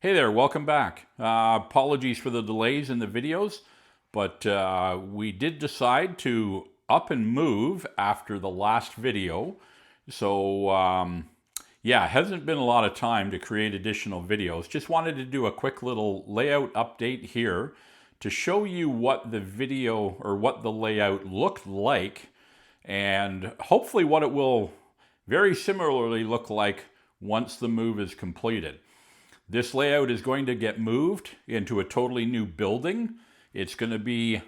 Hey there, welcome back. Apologies for the delays in the videos, but we did decide to up and move after the last video. So yeah, it hasn't been a lot of time to create additional videos. Just wanted to do a quick little layout update here to show you what the video or what the layout looked like, and hopefully what it will very similarly look like once the move is completed. This layout is going to get moved into a totally new building. It's going to be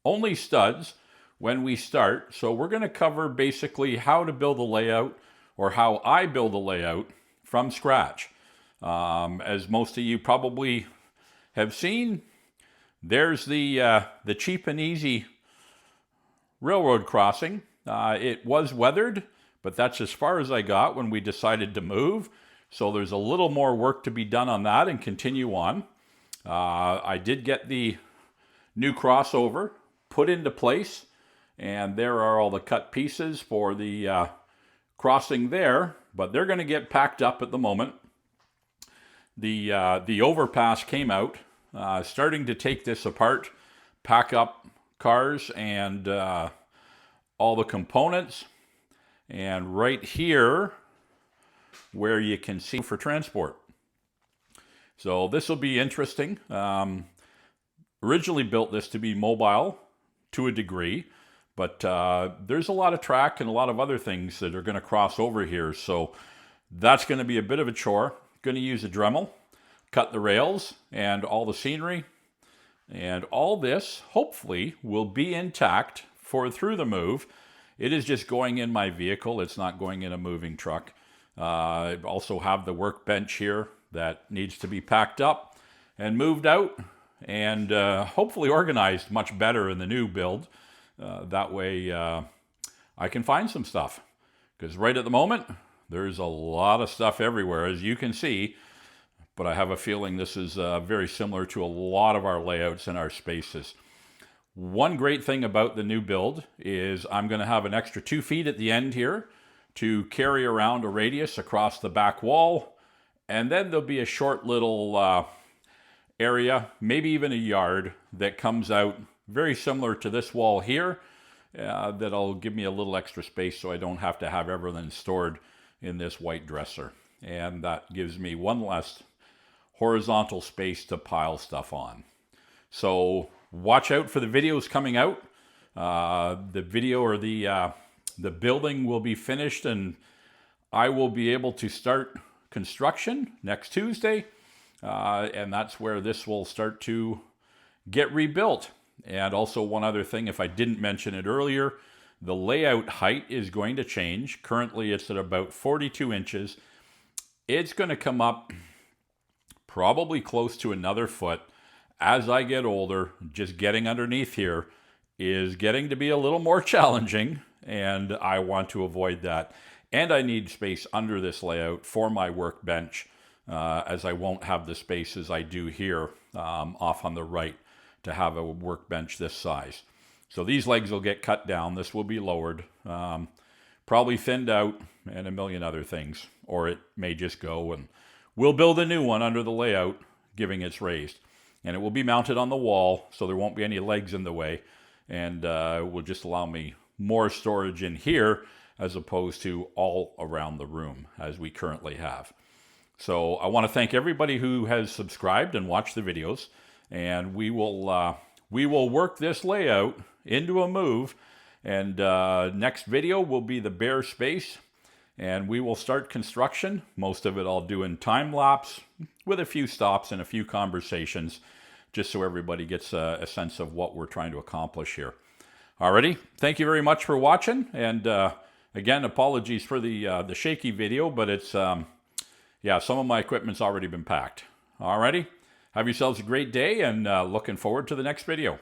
only studs when we start. So we're going to cover basically how to build a layout, or how I build a layout from scratch. As most of you probably have seen, there's the cheap and easy railroad crossing. It was weathered, but that's as far as I got when we decided to move. So there's a little more work to be done on that and continue on. I did get the new crossover put into place, and there are all the cut pieces for the crossing there, but they're going to get packed up at the moment. The overpass came out, starting to take this apart, pack up cars and all the components, and right here where you can see for transport. So this will be interesting. Originally built this to be mobile to a degree, but there's a lot of track and a lot of other things that are going to cross over here. So that's going to be a bit of a chore. Going to use a Dremel, cut the rails and all the scenery. And all this hopefully will be intact through the move. It is just going in my vehicle. It's not going in a moving truck. I also have the workbench here that needs to be packed up and moved out, and hopefully organized much better in the new build. That way I can find some stuff, because right at the moment there's a lot of stuff everywhere, as you can see, but I have a feeling this is very similar to a lot of our layouts and our spaces. One great thing about the new build is I'm going to have an extra 2 feet at the end here to carry around a radius across the back wall, and then there'll be a short little area, maybe even a yard, that comes out very similar to this wall here, that'll give me a little extra space so I don't have to have everything stored in this white dresser, and that gives me one less horizontal space to pile stuff on. So watch out for the videos coming out. The video or the building will be finished, and I will be able to start construction next Tuesday. And that's where this will start to get rebuilt. And also one other thing, if I didn't mention it earlier, the layout height is going to change. Currently it's at about 42 inches. It's going to come up probably close to another foot. As I get older, just getting underneath here is getting to be a little more challenging, and I want to avoid that. And I need space under this layout for my workbench, as I won't have the space as I do here off on the right to have a workbench this size. So these legs will get cut down. This will be lowered, probably thinned out, and a million other things. Or it may just go, and we'll build a new one under the layout, giving it's raised. And it will be mounted on the wall, so there won't be any legs in the way, and will just allow me more storage in here as opposed to all around the room as we currently have. So I want to thank everybody who has subscribed and watched the videos, and we will work this layout into a move, and next video will be the bare space, and we will start construction. Most of it I'll do in time lapse with a few stops and a few conversations, just so everybody gets a sense of what we're trying to accomplish here. Alrighty, thank you very much for watching, and again, apologies for the shaky video, but it's yeah, some of my equipment's already been packed. Alrighty, have yourselves a great day, and looking forward to the next video.